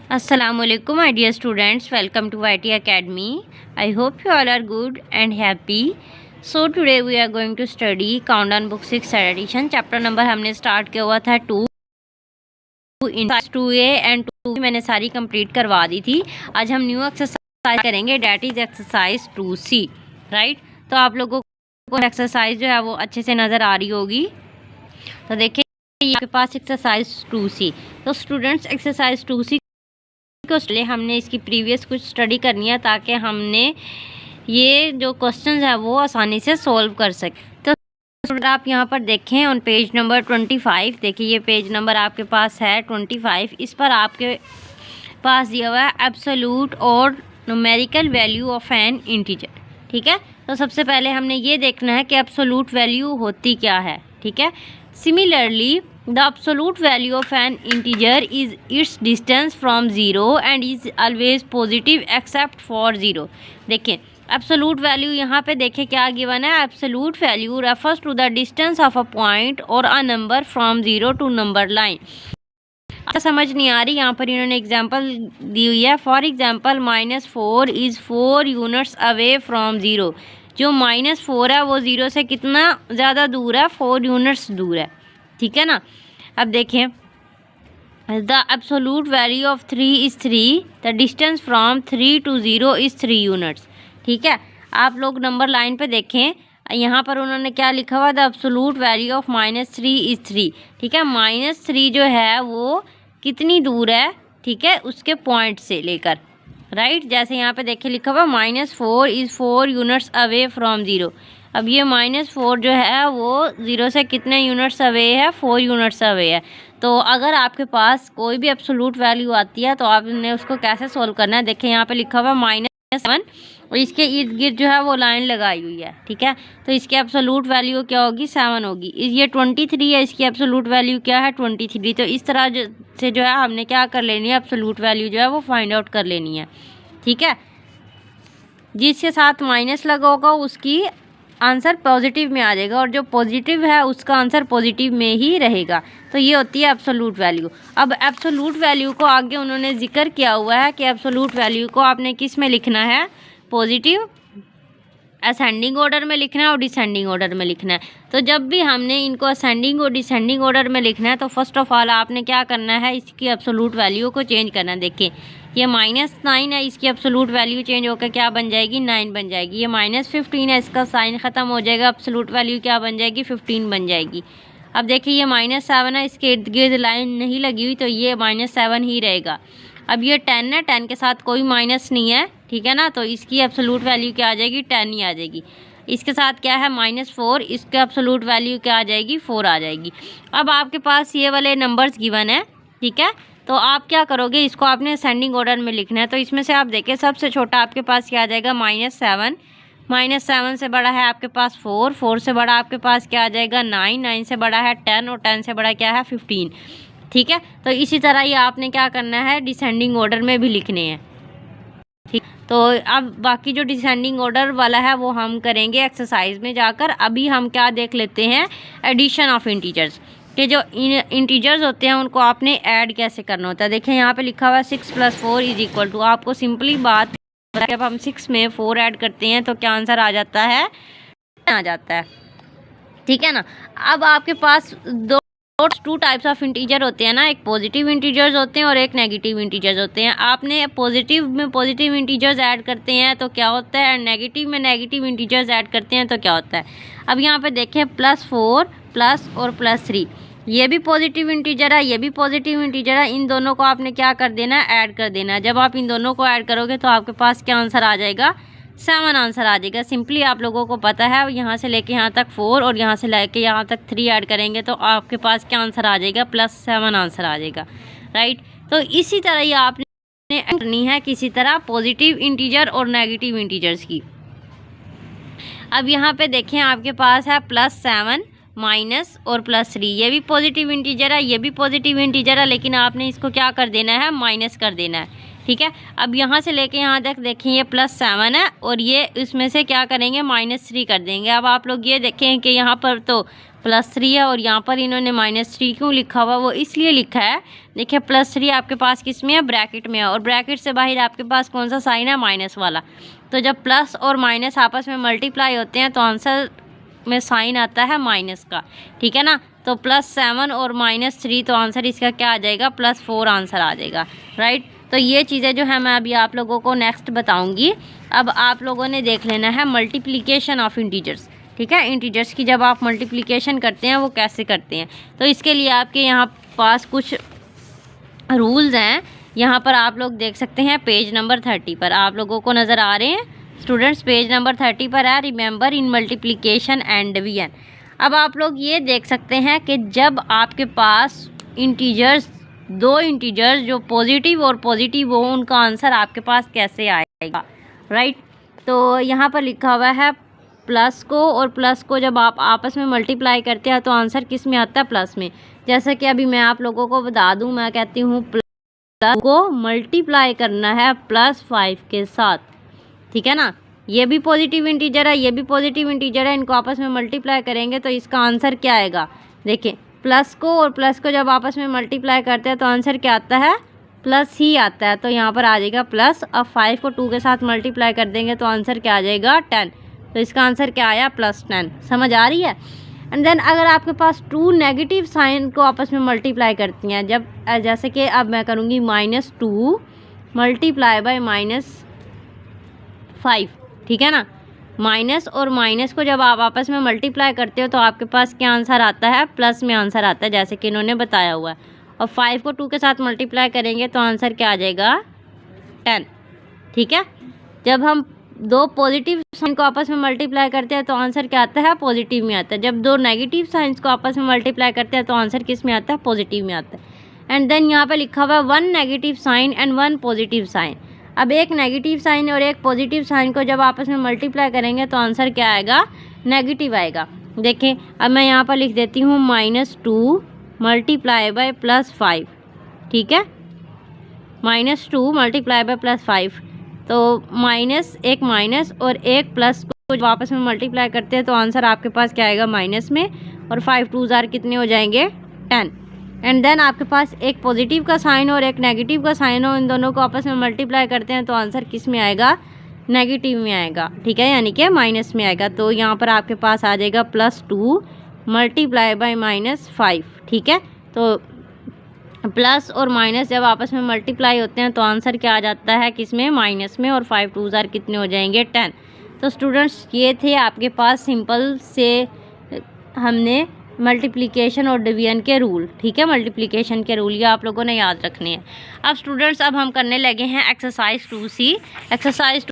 Assalamualaikum my dear students, welcome to YT Academy. I hope you all are good and happy. So today we are going to study Countdown Book 6 third edition. Chapter number हमने start किया हुआ था 2 इन 2A and 2B मैंने सारी complete करवा दी थी। आज हम न्यू एक्सरसाइज करेंगे, that is exercise 2C, right. तो आप लोगों को एक्सरसाइज जो है वो अच्छे से नज़र आ रही होगी। तो देखिए आपके पास एक्सरसाइज 2C। तो स्टूडेंट्स एक्सरसाइज 2C को हमने इसकी प्रीवियस कुछ स्टडी करनी है ताकि हमने ये जो क्वेश्चंस है वो आसानी से सॉल्व कर सके। तो आप यहाँ पर देखें ऑन पेज नंबर 25, देखिए ये पेज नंबर आपके पास है 25। इस पर आपके पास दिया हुआ है एब्सोल्यूट और numerical value of N integer, ठीक है। तो सबसे पहले हमने ये देखना है कि एब्सोल्यूट वैल्यू होती क्या है, ठीक है। Similarly the absolute value of an integer is its distance from 0 and is always positive except for 0। देखिए absolute value यहाँ पे देखें क्या गिवन है। absolute value refers to the distance of a point or a number from 0 to number line। समझ नहीं आ रही, यहाँ पर इन्होंने एग्जाम्पल दी हुई है। For example -4 is 4 units away from 0। जो -4 है वो 0 से कितना ज़्यादा दूर है, 4 यूनिट्स दूर है, ठीक है ना। अब देखें the absolute value of 3 is 3, the distance from 3 to 0 is 3 units, ठीक है। आप लोग नंबर लाइन पे देखें, यहाँ पर उन्होंने क्या लिखा हुआ, the absolute value of -3 is 3, ठीक है। -3 जो है वो कितनी दूर है, ठीक है, उसके पॉइंट से लेकर, राइट। जैसे यहाँ पे देखिए लिखा हुआ -4 इज़ 4 यूनिट्स अवे फ्रॉम 0। अब ये -4 जो है वो 0 से कितने यूनिट्स अवे है, 4 यूनिट्स अवे है। तो अगर आपके पास कोई भी एब्सोल्यूट वैल्यू आती है तो आपने उसको कैसे सोल्व करना है। देखिए यहाँ पे लिखा हुआ -7 और इसके इर्द गिर्द जो है वो लाइन लगाई हुई है, ठीक है। तो इसकी एब्सोल्यूट वैल्यू क्या होगी, 7 होगी। ये 23 है, इसकी एब्सोल्यूट वैल्यू क्या है, 23। तो इस तरह से जो है हमने क्या कर लेनी है, एब्सोल्यूट वैल्यू जो है वो फाइंड आउट कर लेनी है, ठीक है। जिसके साथ माइनस लगा होगा उसकी आंसर पॉजिटिव में आ जाएगा और जो पॉजिटिव है उसका आंसर पॉजिटिव में ही रहेगा। तो ये होती है एब्सोल्यूट वैल्यू। अब एब्सोल्यूट वैल्यू को आगे उन्होंने जिक्र किया हुआ है कि एब्सोल्यूट वैल्यू को आपने किस में लिखना है, पॉजिटिव असेंडिंग ऑर्डर में लिखना है और डिसेंडिंग ऑर्डर में लिखना है। तो जब भी हमने इनको असेंडिंग और डिसेंडिंग ऑर्डर में लिखना है तो फर्स्ट ऑफ ऑल आपने क्या करना है, इसकी एब्सोल्यूट वैल्यू को चेंज करना है। देखिए ये -9 है, इसकी एब्सोल्यूट वैल्यू चेंज होकर क्या बन जाएगी, 9 बन जाएगी। ये -15 है, इसका साइन ख़त्म हो जाएगा, एब्सोल्यूट वैल्यू क्या बन जाएगी, 15 बन जाएगी। अब देखिए ये -7 है, इसके इर्द गिर्द लाइन नहीं लगी हुई तो ये -7 ही रहेगा। अब ये 10 है, 10 के साथ कोई माइनस नहीं है, ठीक है ना। तो इसकी एब्सोल्यूट वैल्यू क्या आ जाएगी, 10 ही आ जाएगी। इसके साथ क्या है -4, इसका एब्सोल्यूट वैल्यू क्या आ जाएगी, 4 आ जाएगी। अब आपके पास ये वाले नंबर्स गिवन है, ठीक है। तो आप क्या करोगे, इसको आपने असेंडिंग ऑर्डर में लिखना है। तो इसमें से आप देखें सबसे छोटा आपके पास क्या आ जाएगा, -7। -7 से बड़ा है आपके पास 4, 4 से बड़ा आपके पास क्या आ जाएगा, 9, 9 से बड़ा है 10 और 10 से बड़ा क्या है, 15, ठीक है। तो इसी तरह ये आपने क्या करना है, डिसेंडिंग ऑर्डर में भी लिखने हैं, ठीक। तो अब बाकी जो डिसेंडिंग ऑर्डर वाला है वो हम करेंगे एक्सरसाइज में जाकर। अभी हम क्या देख लेते हैं, एडिशन ऑफ इंटीजर्स के जो इंटीजर्स होते हैं उनको आपने ऐड कैसे करना होता है। देखिए यहाँ पे लिखा हुआ है 6 + 4 = 2। आपको सिंपली बात, जब हम 6 में 4 ऐड करते हैं तो क्या आंसर आ जाता है, ठीक है ना। अब आपके पास टू टाइप्स ऑफ इंटीजर होते हैं ना, एक पॉजिटिव इंटीजर्स होते हैं और एक नेगेटिव इंटीजर्स होते हैं। आपने पॉजिटिव में पॉजिटिव इंटीजर्स ऐड करते हैं तो क्या होता है, नेगेटिव में नेगेटिव इंटीजर्स ऐड करते हैं तो क्या होता है। अब यहाँ पे देखें +4 प्लस और +3, ये भी पॉजिटिव इंटीजर है, ये भी पॉजिटिव इंटीजर है। इन दोनों को आपने क्या कर देना है, ऐड कर देना है। जब आप इन दोनों को ऐड करोगे तो आपके पास क्या आंसर आ जाएगा, 7 आंसर आ जाएगा। सिंपली आप लोगों को पता है यहाँ से लेके यहाँ तक 4 और यहाँ से लेके यहाँ तक 3 ऐड करेंगे तो आपके पास क्या आंसर आ जाएगा, +7 आंसर आ जाएगा, राइट। तो इसी तरह ये आपने करनी है किसी तरह पॉजिटिव इंटीजर और नेगेटिव इंटीजर्स की। अब यहाँ पे देखें आपके पास है +7 माइनस और +3, ये भी पॉजिटिव इंटीजर है, ये भी पॉजिटिव इंटीजर है, लेकिन आपने इसको क्या कर देना है, माइनस कर देना है, ठीक है। अब यहाँ से लेके यहाँ तक देखें ये +7 है और ये इसमें से क्या करेंगे, -3 कर देंगे। अब आप लोग ये देखें कि यहाँ पर तो +3 है और यहाँ पर इन्होंने -3 क्यों लिखा हुआ, वो इसलिए लिखा है, देखिए +3 आपके पास किस में है, ब्रैकेट में है, और ब्रैकेट से बाहर आपके पास कौन सा साइन है, माइनस वाला। तो जब प्लस और माइनस आपस में मल्टीप्लाई होते हैं तो आंसर में साइन आता है माइनस का, ठीक है ना। तो +7 और -3, तो आंसर इसका क्या आ जाएगा, +4 आंसर आ जाएगा, राइट। तो ये चीज़ें जो है मैं अभी आप लोगों को नेक्स्ट बताऊंगी। अब आप लोगों ने देख लेना है मल्टीप्लिकेशन ऑफ इंटीजर्स, ठीक है। इंटीजर्स की जब आप मल्टीप्लिकेशन करते हैं वो कैसे करते हैं, तो इसके लिए आपके यहाँ पास कुछ रूल्स हैं। यहाँ पर आप लोग देख सकते हैं पेज नंबर 30 पर आप लोगों को नज़र आ रहे हैं स्टूडेंट्स, पेज नंबर 30 पर है, remember in multiplication and division. अब आप लोग ये देख सकते हैं कि जब आपके पास इंटीजर्स, दो इंटीजर्स जो पॉजिटिव और पॉजिटिव हो, उनका आंसर आपके पास कैसे आएगा, राइट। तो यहाँ पर लिखा हुआ है प्लस को और प्लस को जब आप आपस में मल्टीप्लाई करते हैं तो आंसर किस में आता है, प्लस में। जैसे कि अभी मैं आप लोगों को बता दूं, मैं कहती हूँ प्लस को मल्टीप्लाई करना है +5 के साथ, ठीक है ना। ये भी पॉजिटिव इंटीजर है, ये भी पॉजिटिव इंटीजर है, इनको आपस में मल्टीप्लाई करेंगे तो इसका आंसर क्या आएगा, देखिए प्लस को और प्लस को जब आपस में मल्टीप्लाई करते हैं तो आंसर क्या आता है, प्लस ही आता है। तो यहाँ पर आ जाएगा प्लस। अब 5 को 2 के साथ मल्टीप्लाई कर देंगे तो आंसर क्या आ जाएगा, 10। तो इसका आंसर क्या आया, +10। समझ आ रही है। एंड देन अगर आपके पास 2 नेगेटिव साइन को आपस में मल्टीप्लाई करती हैं, जब जैसे कि अब मैं करूँगी -2 मल्टीप्लाई बाय -5, ठीक है ना। माइनस और माइनस को जब आप आपस में मल्टीप्लाई करते हो तो आपके पास क्या आंसर आता है, प्लस में आंसर आता है, जैसे कि इन्होंने बताया हुआ है। और 5 को 2 के साथ मल्टीप्लाई करेंगे तो आंसर क्या आ जाएगा, 10, ठीक है। जब हम दो पॉजिटिव साइन को आपस में मल्टीप्लाई करते हैं तो आंसर क्या आता है, पॉजिटिव में आता है। जब दो नेगेटिव साइंस को आपस में मल्टीप्लाई करते हैं तो आंसर किस में आता है, पॉजिटिव में आता है। एंड देन यहाँ पे लिखा हुआ है 1 negative sign and 1 positive sign. अब एक नेगेटिव साइन और एक पॉजिटिव साइन को जब आपस में मल्टीप्लाई करेंगे तो आंसर क्या आएगा, नेगेटिव आएगा। देखें अब मैं यहाँ पर लिख देती हूँ -2 मल्टीप्लाई बाय +5, ठीक है। -2 मल्टीप्लाई बाय +5, तो एक माइनस और एक प्लस को जब आपस में मल्टीप्लाई करते हैं तो आंसर आपके पास क्या आएगा, माइनस में, और 5 2 जार कितने हो जाएंगे, 10। एंड देन आपके पास एक पॉजिटिव का साइन और एक नेगेटिव का साइन हो, इन दोनों को आपस में मल्टीप्लाई करते हैं तो आंसर किस में आएगा, नेगेटिव में आएगा, ठीक है, यानी कि माइनस में आएगा। तो यहाँ पर आपके पास आ जाएगा +2 मल्टीप्लाई बाय -5, ठीक है। तो प्लस और माइनस जब आपस में मल्टीप्लाई होते हैं तो आंसर क्या आ जाता है, किस में, माइनस में, और 5 2 जार कितने हो जाएंगे, 10। तो स्टूडेंट्स ये थे आपके पास सिंपल से हमने मल्टीप्लिकेशन और डिवीजन के रूल, ठीक है, मल्टीप्लिकेशन के रूल ये आप लोगों ने याद रखने हैं। अब स्टूडेंट्स अब हम करने लगे हैं exercise 2C। Exercise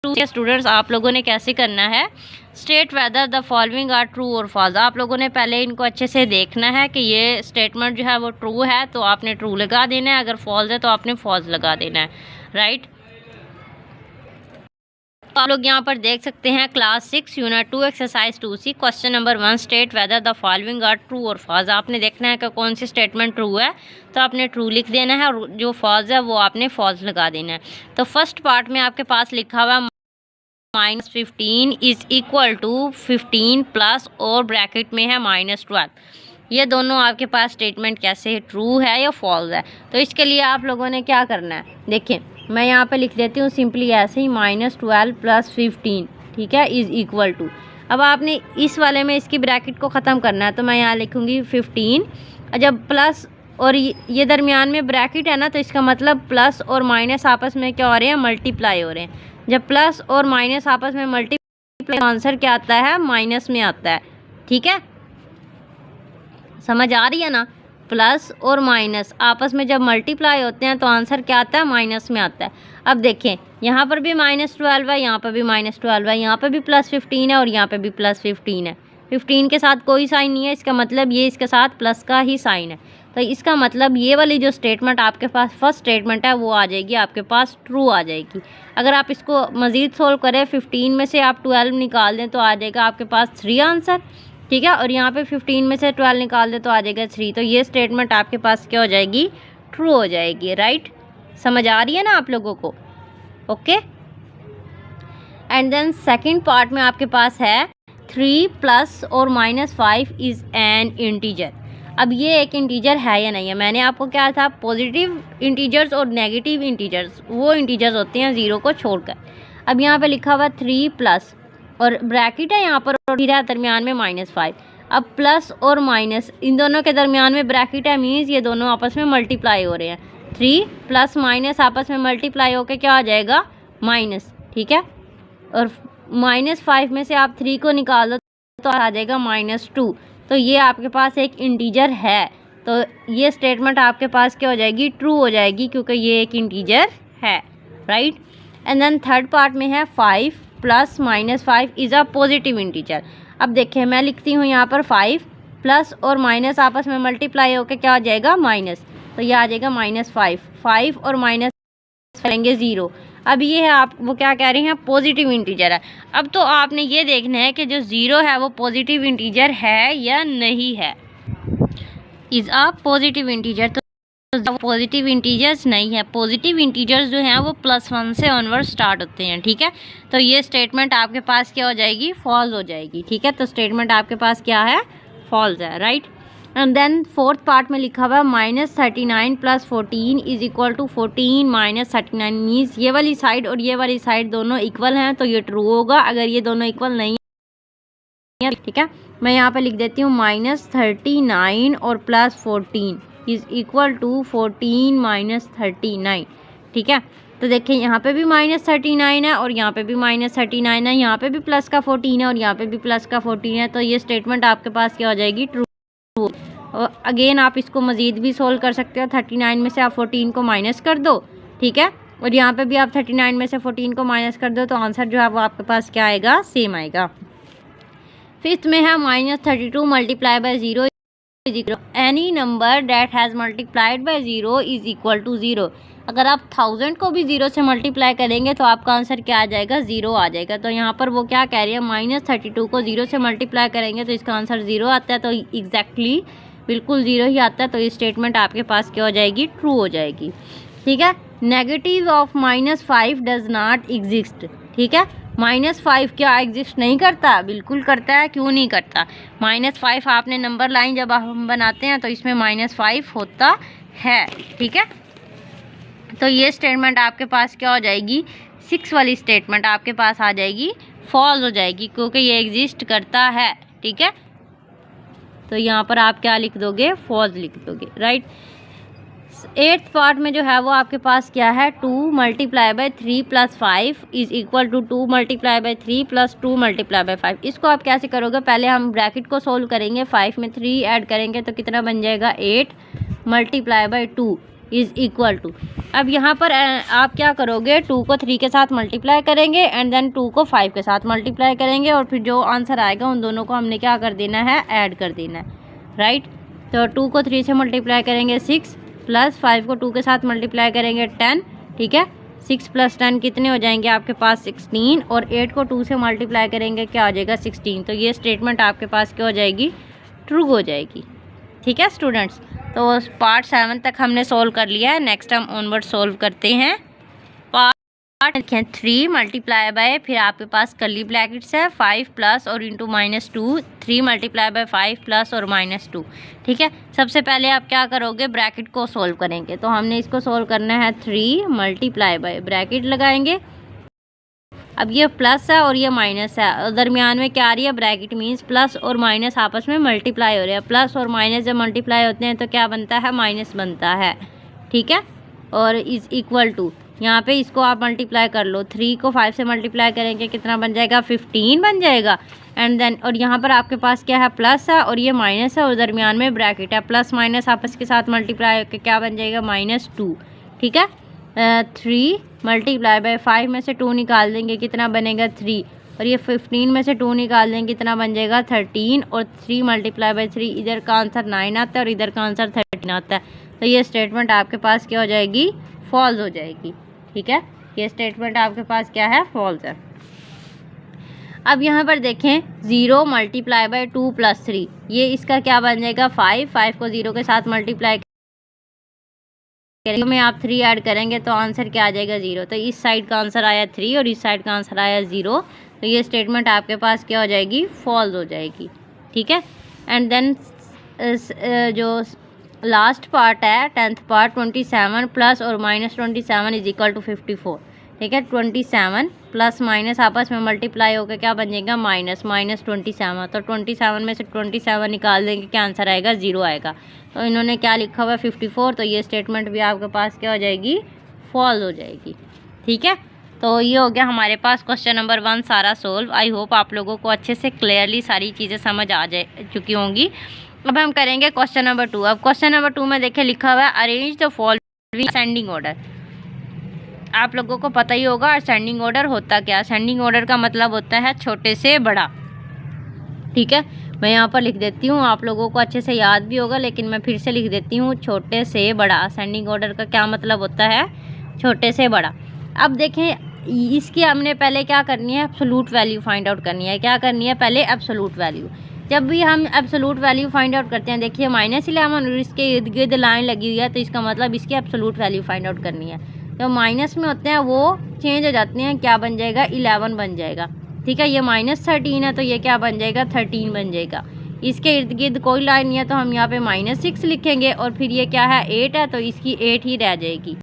2C students आप लोगों ने कैसे करना है, state whether the following are true और फॉल्स। आप लोगों ने पहले इनको अच्छे से देखना है कि ये स्टेटमेंट जो है वो ट्रू है तो आपने ट्रू लगा देना है, अगर फॉल्स है तो आपने फॉल्स लगा देना है, राइट। तो आप लोग यहाँ पर देख सकते हैं class 6 unit 2 exercise 2C question number 1, state whether the following are true और फॉल्स। आपने देखना है कि कौन सी स्टेटमेंट ट्रू है तो आपने ट्रू लिख देना है और जो फॉल्स है वो आपने फॉल्स लगा देना है। तो फर्स्ट पार्ट में आपके पास लिखा हुआ -15 इज इक्वल टू 15 प्लस और ब्रैकेट में है -12। ये दोनों आपके पास स्टेटमेंट कैसे है, ट्रू है या फॉल्स है। तो इसके लिए आप लोगों ने क्या करना है, देखिए मैं यहाँ पे लिख देती हूँ सिंपली ऐसे ही -12 + 15, ठीक है, इज इक्वल टू। अब आपने इस वाले में इसकी ब्रैकेट को ख़त्म करना है तो मैं यहाँ लिखूँगी 15, जब प्लस और ये दरमियान में ब्रैकेट है ना तो इसका मतलब प्लस और माइनस आपस में क्या हो रहे हैं, मल्टीप्लाई हो रहे हैं। जब प्लस और माइनस आपस में मल्टीप्लाई आंसर क्या आता है, माइनस में आता है, ठीक है, समझ आ रही है ना। प्लस और माइनस आपस में जब मल्टीप्लाई होते हैं तो आंसर क्या आता है, माइनस में आता है। अब देखें यहाँ पर भी -12 है, यहाँ पर भी -12 है, यहाँ पर भी +15 है और यहाँ पर भी +15 है। 15 के साथ कोई साइन नहीं है, इसका मतलब ये इसके साथ प्लस का ही साइन है। तो इसका मतलब ये वाली जो स्टेटमेंट आपके पास फर्स्ट स्टेटमेंट है वो आ जाएगी आपके पास ट्रू आ जाएगी। अगर आप इसको मज़ीद सोल्व करें 15 में से आप 12 निकाल दें तो आ जाएगा आपके पास 3 आंसर, ठीक है, और यहाँ पे 15 में से 12 निकाल दे तो आ जाएगा 3। तो ये स्टेटमेंट आपके पास क्या हो जाएगी, ट्रू हो जाएगी, राइट। समझ आ रही है ना आप लोगों को, okay. And then second part में आपके पास है 3 प्लस और माइनस 5 इज़ एन इंटीजर। अब ये एक इंटीजर है या नहीं है, मैंने आपको क्या था, पॉजिटिव इंटीजर्स और नेगेटिव इंटीजर्स वो इंटीजर्स होते हैं ज़ीरो को छोड़कर। अब यहाँ पे लिखा हुआ 3 प्लस और ब्रैकेट है यहाँ पर और फिर है दरमियान में -5। अब प्लस और माइनस इन दोनों के दरमियान में ब्रैकेट है, मीन्स ये दोनों आपस में मल्टीप्लाई हो रहे हैं। 3 प्लस माइनस आपस में मल्टीप्लाई होकर क्या आ जाएगा, माइनस, ठीक है। और -5 में से आप 3 को निकाल दो तो आ जाएगा -2। तो ये आपके पास एक इंटीजर है, तो ये स्टेटमेंट आपके पास क्या हो जाएगी, ट्रू हो जाएगी, क्योंकि ये एक इंटीजर है, right. And then third part में है 5 plus -5 is a positive integer. अब देखिए मैं लिखती हूँ यहाँ पर 5 प्लस और माइनस आपस में मल्टीप्लाई होकर क्या आ जाएगा, माइनस, तो ये आ जाएगा -5। 5 और माइनस करेंगे 0। अब ये है आप वो क्या कह रही हैं, पॉजिटिव इंटीजर है। अब तो आपने ये देखना है कि जो 0 है वो पॉजिटिव इंटीजर है या नहीं है। इज़ अ पॉजिटिव इंटीजर, तो पॉजिटिव इंटीजर्स नहीं है। पॉजिटिव इंटीजर्स जो हैं वो +1 से ऑनवर्ड स्टार्ट होते हैं, ठीक है। तो ये स्टेटमेंट आपके पास क्या हो जाएगी, फॉल्स हो जाएगी, ठीक है। तो स्टेटमेंट आपके पास क्या है, फॉल्स है, right. And then fourth part में लिखा हुआ है -39 + 14 इज इक्वल टू 14 - 39 मीन्स ये वाली साइड और ये वाली साइड दोनों इक्वल हैं, तो ये ट्रू होगा। अगर ये दोनों इक्वल नहीं है, ठीक है, मैं यहाँ पे लिख देती हूँ -39 और +14 इज इक्वल टू 14 - 39, ठीक है। तो देखिए यहाँ पे भी -39 है और यहाँ पे भी -39 है, यहाँ पे भी प्लस का 14 है और यहाँ पे भी प्लस का 14 है, तो ये स्टेटमेंट आपके पास क्या हो जाएगी, ट्रू। और अगेन आप इसको मज़ीद भी सोल्व कर सकते हो। 39 में से आप 14 को माइनस कर दो, ठीक है, और यहाँ पे भी आप 39 में से 14 को माइनस कर दो, तो आंसर जो है वो आपके पास क्या आएगा, सेम आएगा। फिफ्थ में है -32 multiply by 0 is equal any number that has multiplied by 0 is equal to 0। अगर आप 1000 को भी 0 से मल्टीप्लाई करेंगे तो आपका आंसर क्या आ जाएगा, 0 आ जाएगा। तो यहाँ पर वो क्या कह रही है, -32 को 0 से मल्टीप्लाई करेंगे तो इसका आंसर 0 आता है, तो एग्जैक्टली बिल्कुल 0 ही आता है। तो ये स्टेटमेंट आपके पास क्या हो जाएगी, ट्रू हो जाएगी, ठीक है। Negative of -5 does not exist, ठीक है। -5 क्या एग्जिस्ट नहीं करता, बिल्कुल करता है, क्यों नहीं करता। -5 आपने नंबर लाइन जब हम बनाते हैं तो इसमें -5 होता है, ठीक है। तो ये स्टेटमेंट आपके पास क्या हो जाएगी, 6 वाली स्टेटमेंट आपके पास आ जाएगी, फॉल्स हो जाएगी, क्योंकि ये एग्जिस्ट करता है, ठीक है। तो यहाँ पर आप क्या लिख दोगे, फॉल्स लिख दोगे, राइट। 8th पार्ट में जो है वो आपके पास क्या है, 2 × 3 + 5 इज इक्वल टू 2 × 3 + 2 × 5। इसको आप कैसे करोगे, पहले हम ब्रैकेट को सोल्व करेंगे, 5 में 3 ऐड करेंगे तो कितना बन जाएगा, 8 × 2 इज इक्वल टू। अब यहाँ पर आप क्या करोगे, 2 को 3 के साथ मल्टीप्लाई करेंगे एंड देन 2 को 5 के साथ मल्टीप्लाई करेंगे और फिर जो आंसर आएगा उन दोनों को हमने क्या कर देना है, ऐड कर देना है, राइट। तो 2 को 3 से मल्टीप्लाई करेंगे 6 प्लस 5 को 2 के साथ मल्टीप्लाई करेंगे 10, ठीक है। 6 + 10 कितने हो जाएंगे आपके पास, 16, और 8 को 2 से मल्टीप्लाई करेंगे क्या हो जाएगा, 16। तो ये स्टेटमेंट आपके पास क्या हो जाएगी, ट्रू हो जाएगी, ठीक है स्टूडेंट्स। तो पार्ट 7 तक हमने सोल्व कर लिया है। नेक्स्ट हम ऑनवर्ड सोल्व करते हैं पार्ट 3 मल्टीप्लाई बाय, फिर आपके पास कर्ली ब्रैकेट्स है 5 प्लस और इंटू -2, 3 × 5 प्लस और -2, ठीक है। सबसे पहले आप क्या करोगे, ब्रैकेट को सोल्व करेंगे। तो हमने इसको सोल्व करना है, 3 × ब्रैकेट लगाएंगे। अब ये प्लस है और ये माइनस है और दरमियान में क्या आ रही है, ब्रैकेट मीन्स प्लस और माइनस आपस में मल्टीप्लाई हो रहे हैं। प्लस और माइनस जब मल्टीप्लाई होते हैं तो क्या बनता है, माइनस बनता है, ठीक है। और इज इक्वल टू, यहाँ पे इसको आप मल्टीप्लाई कर लो, 3 को 5 से मल्टीप्लाई करेंगे कितना बन जाएगा, 15 बन जाएगा। एंड देन और यहाँ पर आपके पास क्या है, प्लस है और ये माइनस है और दरमियान में ब्रैकेट है, प्लस माइनस आपस के साथ मल्टीप्लाई होकर क्या बन जाएगा, -2, ठीक है। 3 × 5 में से 2 निकाल देंगे कितना बनेगा, 3, और ये 15 में से 2 निकाल देंगे कितना बन जाएगा, 13, और 3 × 3 इधर का आंसर 9 आता है और इधर का आंसर 13 आता है। तो ये स्टेटमेंट आपके पास क्या हो जाएगी, फॉल्स हो जाएगी, ठीक है। ये स्टेटमेंट आपके पास क्या है, फॉल्स है। अब यहाँ पर देखें, 0 × 2 + 3, ये इसका क्या बन जाएगा, 5 को 0 के साथ मल्टीप्लाई में आप 3 ऐड करेंगे तो आंसर क्या आ जाएगा, 0। तो इस साइड का आंसर आया 3 और इस साइड का आंसर आया 0। तो ये स्टेटमेंट आपके पास क्या हो जाएगी, फॉल्स हो जाएगी। ठीक है, एंड देन जो लास्ट पार्ट है 10th पार्ट 27 प्लस और माइनस 27 इज इक्वल टू 54। ठीक है, 27 प्लस माइनस आपस में मल्टीप्लाई होकर क्या बन जाएगा, माइनस 27। तो 27 में से 27 निकाल देंगे, क्या आंसर आएगा, 0 आएगा। तो इन्होंने क्या लिखा हुआ है, 54। तो ये स्टेटमेंट भी आपके पास क्या हो जाएगी, फॉल्स हो जाएगी। ठीक है, तो ये हो गया हमारे पास क्वेश्चन नंबर 1 सारा सोल्व। आई होप आप लोगों को अच्छे से क्लियरली सारी चीज़ें समझ आ चुकी होंगी। अब हम करेंगे क्वेश्चन नंबर 2। अब क्वेश्चन नंबर 2 में देखिए लिखा हुआ है arrange the following ascending order. आप लोगों को पता ही होगा असेंडिंग ऑर्डर होता क्या। असेंडिंग ऑर्डर का मतलब होता है छोटे से बड़ा। ठीक है, मैं यहाँ पर लिख देती हूँ, आप लोगों को अच्छे से याद भी होगा, लेकिन मैं फिर से लिख देती हूँ, छोटे से बड़ा। असेंडिंग ऑर्डर का क्या मतलब होता है, छोटे से बड़ा। अब देखें, इसकी हमने पहले क्या करनी है, एब्सोलूट वैल्यू फाइंड आउट करनी है। क्या करनी है, पहले एब्सोलूट वैल्यू। जब भी हम एब्सोलूट वैल्यू फाइंड आउट करते हैं, देखिए -11 और इसके इर्द गिर्द लाइन लगी हुई है, तो इसका मतलब इसकी एब्सोलूट वैल्यू फाइंड आउट करनी है। जो माइनस में होते हैं वो चेंज हो जाते हैं, क्या बन जाएगा, 11 बन जाएगा। ठीक है, ये -13 है तो ये क्या बन जाएगा, 13 बन जाएगा। इसके इर्द गिर्द कोई लाइन नहीं है तो हम यहाँ पे -6 लिखेंगे, और फिर ये क्या है, 8 है तो इसकी 8 ही रह जाएगी।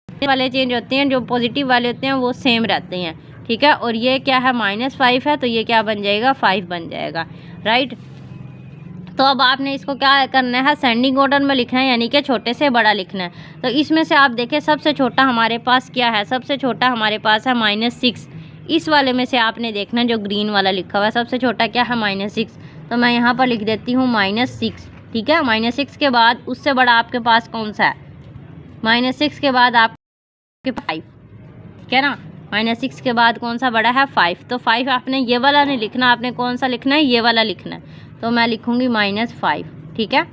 वाले चेंज होते हैं, जो पॉजिटिव वाले होते हैं वो सेम रहते हैं। ठीक है, और ये क्या है, -5 है तो ये क्या बन जाएगा, 5 बन जाएगा। राइट, तो अब आपने इसको क्या करना है, असेंडिंग ऑर्डर में लिखना है, यानी कि छोटे से बड़ा लिखना है। तो इसमें से आप देखें सबसे छोटा हमारे पास क्या है, सबसे छोटा हमारे पास है -6। इस वाले में से आपने देखना जो ग्रीन वाला लिखा हुआ है, सबसे छोटा क्या है, -6। तो मैं यहाँ पर लिख देती हूँ -6। ठीक है, -6 के बाद उससे बड़ा आपके पास कौन सा है, -6 के बाद आपके 5। ठीक है ना, -6 के बाद कौन सा बड़ा है, 5। तो 5 आपने ये वाला नहीं लिखना, आपने कौन सा लिखना है, ये वाला लिखना है। तो मैं लिखूंगी -5। ठीक है,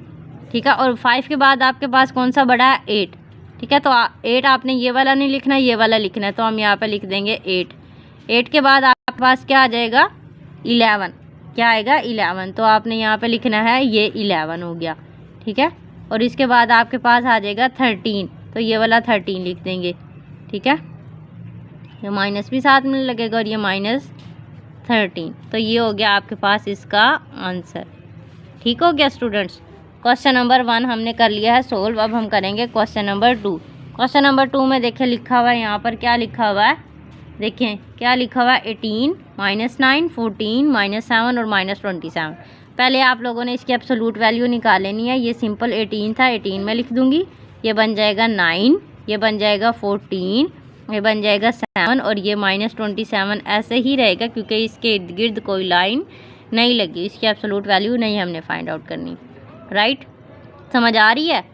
ठीक है, और 5 के बाद आपके पास कौन सा बड़ा है, 8। ठीक है, तो 8 आपने ये वाला नहीं लिखना है, ये वाला लिखना है। तो हम यहाँ पे लिख देंगे 8। 8 के बाद आपके पास क्या आ जाएगा, 11। क्या आएगा, 11। तो आपने यहाँ पे लिखना है, ये 11 हो गया। ठीक है, और इसके बाद आपके पास आ जाएगा 13। तो ये वाला 13 लिख देंगे। ठीक है, ये माइनस भी साथ में लगेगा और ये -13। तो ये हो गया आपके पास इसका आंसर। ठीक हो गया स्टूडेंट्स, क्वेश्चन नंबर 1 हमने कर लिया है सोल्व। अब हम करेंगे क्वेश्चन नंबर 2। क्वेश्चन नंबर 2 में देखिए लिखा हुआ है, यहाँ पर क्या लिखा हुआ है, देखें क्या लिखा हुआ है, 18 -9 14 -7 और -27। पहले आप लोगों ने इसकी एब्सोलूट वैल्यू निकाल लेनी है। ये सिंपल 18 था, 18 में लिख दूंगी, ये बन जाएगा 9, ये बन जाएगा 14, ये बन जाएगा 7 और ये -27 ऐसे ही रहेगा, क्योंकि इसके इर्द गिर्द कोई लाइन नहीं लगी। इसकी एब्सोलूट वैल्यू नहीं हमने फाइंड आउट करनी। राइट, समझ आ रही है।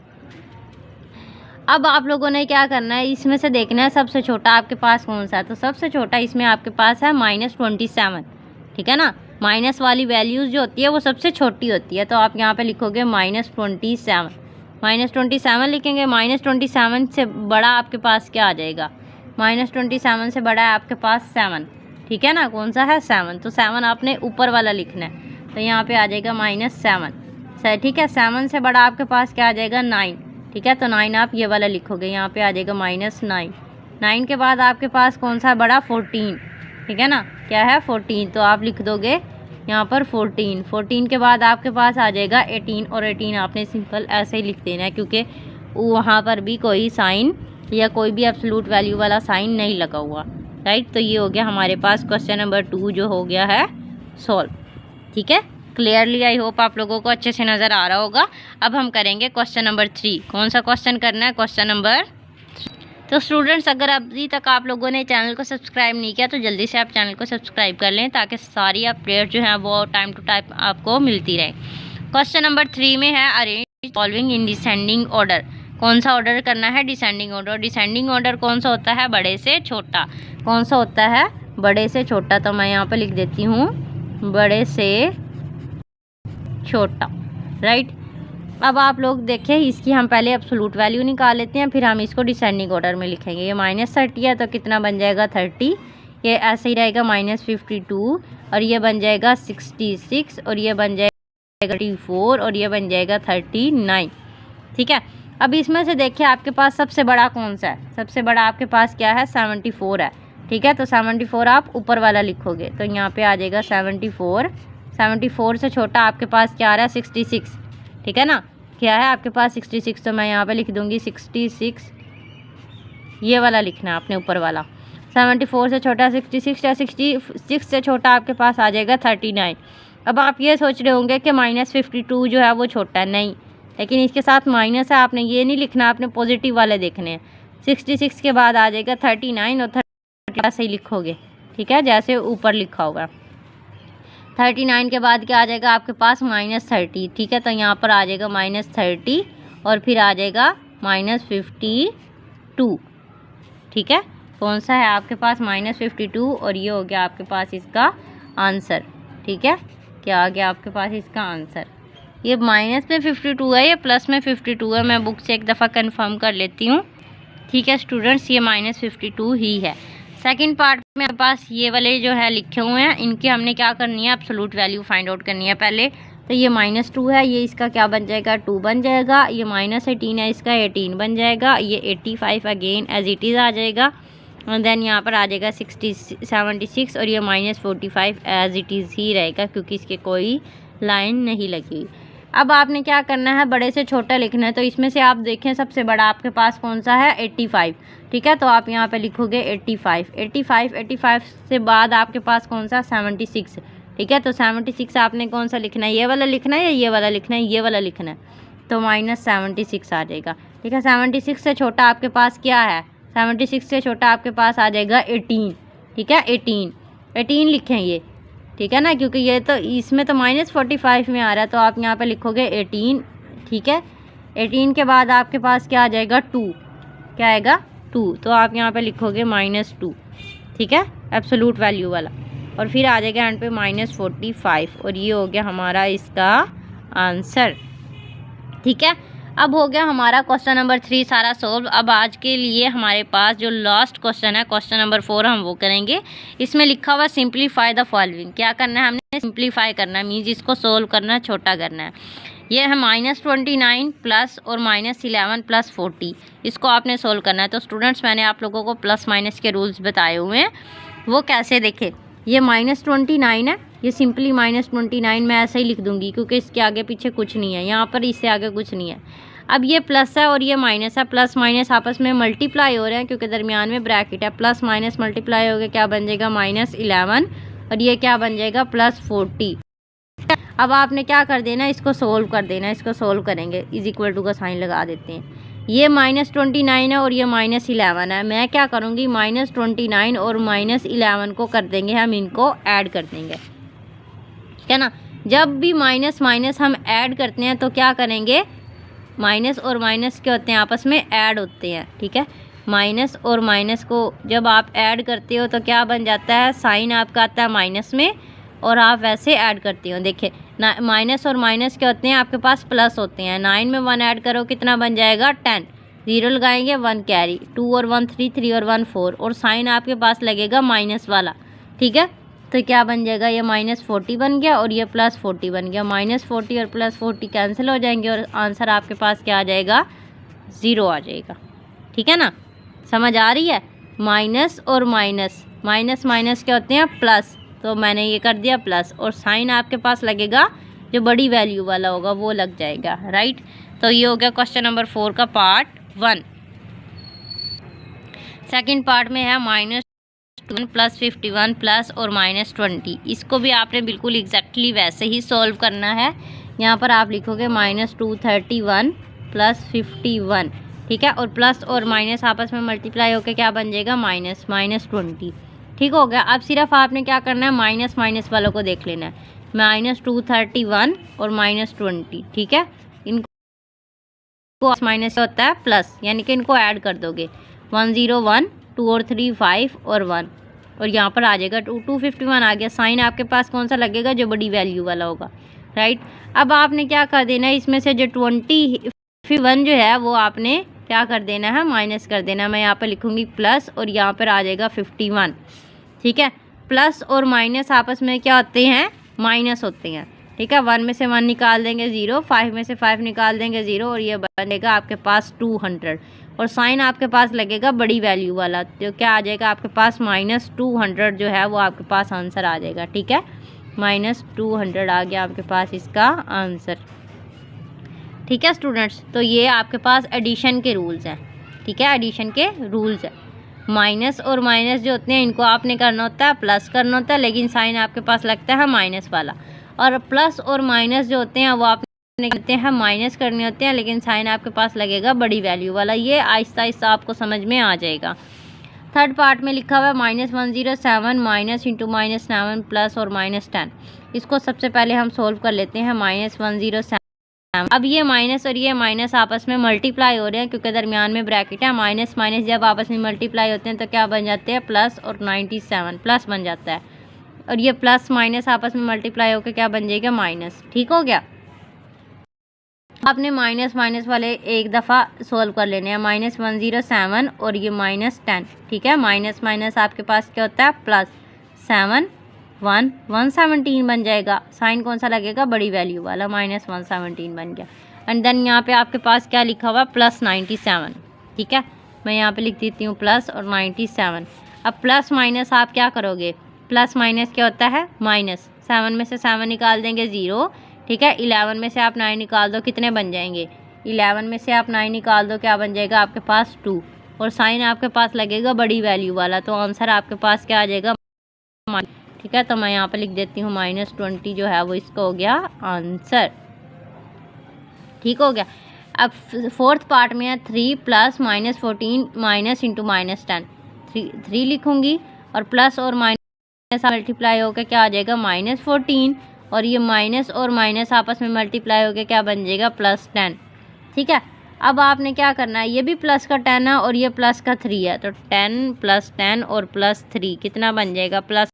अब आप लोगों ने क्या करना है, इसमें से देखना है सबसे छोटा आपके पास कौन सा है। तो सबसे छोटा इसमें आपके पास है -27। ठीक है ना, माइनस वाली वैल्यूज़ जो होती है वो सबसे छोटी होती है। तो आप यहाँ पे लिखोगे -27, -27 लिखेंगे। -27 से बड़ा आपके पास क्या आ जाएगा, -27 से बड़ा है आपके पास 7। ठीक है ना, कौन सा है, 7। तो 7 आपने ऊपर वाला लिखना है। तो यहाँ पे आ जाएगा -7। ठीक है, 7 से बड़ा आपके पास क्या आ जाएगा, 9। ठीक है, तो 9 आप ये वाला लिखोगे, यहाँ पे आ जाएगा -9। 9 के बाद आपके पास कौन सा बड़ा, 14। ठीक है ना, क्या है, 14। तो आप लिख दोगे यहाँ पर 14। 14 के बाद आपके पास आ जाएगा 18 और 18 आपने सिंपल ऐसे ही लिख देना है, क्योंकि वहाँ पर भी कोई साइन या कोई भी एब्सोल्यूट वैल्यू वाला साइन नहीं लगा हुआ। राइट, तो ये हो गया हमारे पास क्वेश्चन नंबर 2 जो हो गया है सॉल्व। ठीक है, क्लियरली आई होप आप लोगों को अच्छे से नज़र आ रहा होगा। अब हम करेंगे क्वेश्चन नंबर 3। कौन सा क्वेश्चन करना है, क्वेश्चन नंबर। तो स्टूडेंट्स, अगर अभी तक आप लोगों ने चैनल को सब्सक्राइब नहीं किया तो जल्दी से आप चैनल को सब्सक्राइब कर लें, ताकि सारी अपडेट जो है वो टाइम टू टाइम आपको मिलती रहे। क्वेश्चन नंबर 3 में है arrange following in descending order. कौन सा ऑर्डर करना है, डिसेंडिंग ऑर्डर। डिसेंडिंग ऑर्डर कौन सा होता है, बड़े से छोटा। कौन सा होता है, बड़े से छोटा। तो मैं यहाँ पर लिख देती हूँ बड़े से छोटा। राइट, अब आप लोग देखें, इसकी हम पहले एब्सोल्यूट वैल्यू निकाल लेते हैं, फिर हम इसको डिसेंडिंग ऑर्डर में लिखेंगे। ये -30 है तो कितना बन जाएगा, 30। ये ऐसे ही रहेगा -52 और ये बन जाएगा 66 और ये बन जाएगा 34 और ये बन जाएगा 39। ठीक है, अब इसमें से देखिए आपके पास सबसे बड़ा कौन सा है, सबसे बड़ा आपके पास क्या है, 74 है। ठीक है। तो 74 आप ऊपर वाला लिखोगे तो यहाँ पे आ जाएगा 74। 74 से छोटा आपके पास क्या आ रहा है 66, ठीक है ना, क्या है आपके पास 66, तो मैं यहाँ पे लिख दूँगी 66, ये वाला लिखना है आपने ऊपर वाला। 74 से छोटा 66 या 66 से छोटा आपके पास आ जाएगा 39। अब आप ये सोच रहे होंगे कि -52 जो है वो छोटा है, नहीं, लेकिन इसके साथ माइनस है, आपने ये नहीं लिखना, आपने पॉजिटिव वाले देखने हैं। 66 के बाद आ जाएगा 39 और 30 से ही लिखोगे, ठीक है, जैसे ऊपर लिखा होगा। 39 के बाद क्या आ जाएगा आपके पास -30, ठीक है, तो यहाँ पर आ जाएगा -30 और फिर आ जाएगा -52, ठीक है। कौन सा है आपके पास -52 और ये हो गया आपके पास इसका आंसर, ठीक है। क्या आ गया आपके पास इसका आंसर, ये माइनस में 52 है, ये प्लस में 52 है, मैं बुक से एक दफ़ा कंफर्म कर लेती हूँ, ठीक है स्टूडेंट्स, ये -52 ही है। सेकंड पार्ट में मेरे पास ये वाले जो है लिखे हुए हैं, इनकी हमने क्या करनी है, एब्सोल्यूट वैल्यू फाइंड आउट करनी है पहले। तो ये -2 है, ये इसका क्या बन जाएगा 2 बन जाएगा, ये -18 है, इसका 18 बन जाएगा, ये 85 अगेन एज इट इज़ आ जाएगा, और देन यहाँ पर आ जाएगा 76 और ये -45 एज इट इज़ ही रहेगा क्योंकि इसके कोई लाइन नहीं लगी। अब आपने क्या करना है, बड़े से छोटा लिखना है, तो इसमें से आप देखें सबसे बड़ा आपके पास कौन सा है 85, ठीक है, तो आप यहाँ पे लिखोगे 85 से बाद आपके पास कौन सा 76, ठीक है, तो 76 आपने कौन सा लिखना है, ये वाला लिखना है या ये वाला लिखना है, ये वाला लिखना है, तो -76 आ जाएगा, ठीक है। 76 से छोटा आपके पास क्या है, 76 से छोटा आपके पास आ जाएगा 18, ठीक है, 18 लिखें ये, ठीक है ना, क्योंकि ये तो इसमें तो -45 में आ रहा है, तो आप यहाँ पे लिखोगे 18, ठीक है। 18 के बाद आपके पास क्या आ जाएगा 2, क्या आएगा 2, तो आप यहाँ पे लिखोगे -2, ठीक है, एब्सोल्यूट वैल्यू वाला, और फिर आ जाएगा एंड पे -45 और ये हो गया हमारा इसका आंसर, ठीक है। अब हो गया हमारा क्वेश्चन नंबर 3 सारा सोल्व। अब आज के लिए हमारे पास जो लास्ट क्वेश्चन है, क्वेश्चन नंबर 4 हम वो करेंगे। इसमें लिखा हुआ सिंप्लीफाई द फॉलोइंग, क्या करना है हमने, सिंप्लीफाई करना है, मीन्स इसको सोल्व करना है, छोटा करना है। ये है -29 प्लस और -11 प्लस 40, इसको आपने सोल्व करना है। तो स्टूडेंट्स मैंने आप लोगों को प्लस माइनस के रूल्स बताए हुए हैं, वो कैसे देखे। ये -29 है, ये सिंपली -29 मैं ऐसे ही लिख दूंगी क्योंकि इसके आगे पीछे कुछ नहीं है, यहाँ पर इससे आगे कुछ नहीं है। अब ये प्लस है और ये माइनस है, प्लस माइनस आपस में मल्टीप्लाई हो रहे हैं क्योंकि दरमियान में ब्रैकेट है, प्लस माइनस मल्टीप्लाई हो गया, क्या बन जाएगा -11 और ये क्या बन जाएगा +40। अब आपने क्या कर देना, इसको सोल्व कर देना, इसको सोल्व करेंगे, इज इक्वल टू का साइन लगा देते हैं। ये -29 है और ये -11 है, मैं क्या करूँगी -29 और -11 को कर देंगे हम, इनको ऐड कर देंगे, ठीक है ना। जब भी माइनस माइनस हम ऐड करते हैं तो क्या करेंगे, माइनस और माइनस क्या होते हैं, आपस में ऐड होते हैं, ठीक है। माइनस और माइनस को जब आप ऐड करते हो तो क्या बन जाता है, साइन आपका आता है माइनस में और आप वैसे ऐड करते हो। देखिए माइनस और माइनस क्या होते हैं, आपके पास प्लस होते हैं। 9 में 1 ऐड करो कितना बन जाएगा 10, 0 लगाएंगे 1 कैरी, 2 और 1 3, 3 और 1 4 और साइन आपके पास लगेगा माइनस वाला, ठीक है। तो क्या बन जाएगा, ये -40 बन गया और ये +40 बन गया, -40 और +40 कैंसिल हो जाएंगे और आंसर आपके पास क्या आ जाएगा 0 आ जाएगा, ठीक है ना। समझ आ रही है, माइनस और माइनस, माइनस माइनस क्या होते हैं प्लस, तो मैंने ये कर दिया प्लस और साइन आपके पास लगेगा जो बड़ी वैल्यू वाला होगा वो लग जाएगा, राइट। तो ये हो गया क्वेश्चन नंबर 4 का पार्ट 1। सेकंड पार्ट में है -1 + 51 प्लस और -20, इसको भी आपने बिल्कुल एग्जैक्टली वैसे ही सॉल्व करना है। यहाँ पर आप लिखोगे -231 + 51, ठीक है, और प्लस और माइनस आपस में मल्टीप्लाई होकर क्या बन जाएगा -20, ठीक हो गया। अब सिर्फ आपने क्या करना है, माइनस माइनस वालों को देख लेना है, -231 और -20, ठीक है। इनको माइनस होता है प्लस, यानी कि इनको ऐड कर दोगे, 1 0 1 2 और 3 5 और 1 और यहाँ पर आ जाएगा 251 आ गया। साइन आपके पास कौन सा लगेगा, जो बड़ी वैल्यू वाला होगा, राइट। अब आपने क्या कर देना है, इसमें से जो 21 जो है वो आपने क्या कर देना है, माइनस कर देना है। मैं यहाँ पर लिखूँगी प्लस और यहाँ पर आ जाएगा 51, ठीक है। प्लस और माइनस आपस में क्या होते हैं, माइनस होते हैं, ठीक है। 1 में से 1 निकाल देंगे 0, 5 में से 5 निकाल देंगे 0 और ये बनेगा आपके पास 200। और साइन आपके पास लगेगा बड़ी वैल्यू वाला, तो क्या आ जाएगा आपके पास -200 जो है वो आपके पास आंसर आ जाएगा। ठीक है, -200 आ गया आपके पास इसका आंसर। ठीक है स्टूडेंट्स, तो ये आपके पास एडिशन के रूल्स हैं। ठीक है, एडिशन के रूल्स हैं। माइनस और माइनस जो होते हैं इनको आपने करना होता है प्लस करना होता है, लेकिन साइन आपके पास लगता है माइनस वाला। और प्लस और माइनस जो होते हैं वो आपने करते हैं माइनस करने होते हैं, लेकिन साइन आपके पास लगेगा बड़ी वैल्यू वाला। ये आहिस्ता आहिस्ता आपको समझ में आ जाएगा। थर्ड पार्ट में लिखा हुआ है -107 माइनस इंटू -7 प्लस और -10। इसको सबसे पहले हम सोल्व कर लेते हैं। -107, अब ये माइनस और ये माइनस आपस में मल्टीप्लाई हो रहे हैं क्योंकि दरमियान में ब्रैकेट है। माइनस माइनस जब आपस में मल्टीप्लाई होते हैं तो क्या बन जाते हैं, प्लस और 97 प्लस बन जाता है। और ये प्लस माइनस आपस में मल्टीप्लाई होकर क्या बन जाएगा, माइनस। ठीक हो गया। आपने माइनस माइनस वाले एक दफ़ा सोल्व कर लेने हैं। -107 और ये -10। ठीक है, माइनस माइनस आपके पास क्या होता है, प्लस 7 117 बन जाएगा। साइन कौन सा लगेगा, बड़ी वैल्यू वाला, -117 बन गया। एंड देन यहाँ पे आपके पास क्या लिखा हुआ, +97। ठीक है, मैं यहाँ पे लिख देती हूँ प्लस और 97। अब प्लस माइनस आप क्या करोगे, प्लस माइनस क्या होता है, माइनस। 7 में से 7 निकाल देंगे 0। ठीक है, 11 में से आप 9 निकाल दो, कितने बन जाएंगे, 11 में से आप 9 निकाल दो, क्या बन जाएगा आपके पास 2। और साइन आपके पास लगेगा बड़ी वैल्यू वाला, तो आंसर आपके पास क्या आ जाएगा। ठीक है, तो मैं यहाँ पे लिख देती हूँ -20 जो है वो इसका हो गया आंसर। ठीक हो गया। अब फोर्थ पार्ट में है 3 प्लस -14 माइनस इंटू -10। 3 लिखूँगी और प्लस और माइनस मल्टीप्लाई होकर क्या आ जाएगा, -14। और ये माइनस और माइनस आपस में मल्टीप्लाई होकर क्या बन जाएगा, +10। ठीक है, अब आपने क्या करना है, ये भी प्लस का 10 है और ये प्लस का 3 है, तो 10 + 10 और +3 कितना बन जाएगा, प्लस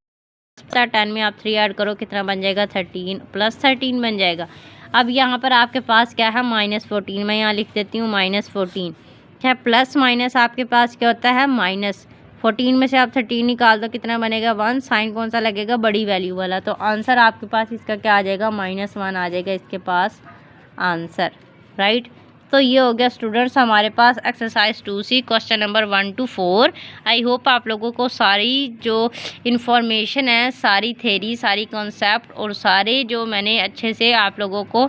10 में आप 3 ऐड करो, कितना बन जाएगा, 13 +13 बन जाएगा। अब यहाँ पर आपके पास क्या है, -14। मैं यहाँ लिख देती हूँ -14। क्या प्लस माइनस आपके पास क्या होता है, माइनस। 14 में से आप 13 निकाल दो, कितना बनेगा, 1। साइन कौन सा लगेगा, बड़ी वैल्यू वाला, तो आंसर आपके पास इसका क्या आ जाएगा, -1 आ जाएगा इसके पास आंसर। राइट, तो ये हो गया स्टूडेंट्स हमारे पास exercise 2C question number 1 to 4। I hope आप लोगों को सारी जो इन्फॉर्मेशन है, सारी थेरी, सारी कॉन्सेप्ट और सारे जो मैंने अच्छे से आप लोगों को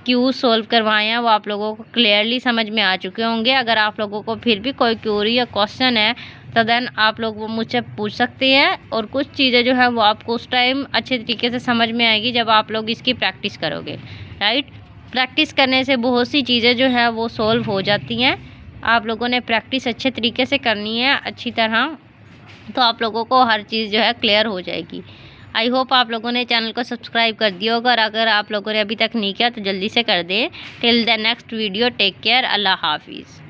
क्यू सोल्व करवाए हैं वो आप लोगों को क्लियरली समझ में आ चुके होंगे। अगर आप लोगों को फिर भी कोई क्यूरी या क्वेश्चन है तो देन आप लोग वो मुझसे पूछ सकते हैं, और कुछ चीज़ें जो है वो आपको उस टाइम अच्छे तरीके से समझ में आएगी जब आप लोग इसकी प्रैक्टिस करोगे। राइट, प्रैक्टिस करने से बहुत सी चीज़ें जो है वो सॉल्व हो जाती हैं। आप लोगों ने प्रैक्टिस अच्छे तरीके से करनी है अच्छी तरह, तो आप लोगों को हर चीज़ जो है क्लियर हो जाएगी। आई होप आप लोगों ने चैनल को सब्सक्राइब कर दिया होगा, और अगर आप लोगों ने अभी तक नहीं किया तो जल्दी से कर दें। Till the next video, take care, Allah हाफिज़।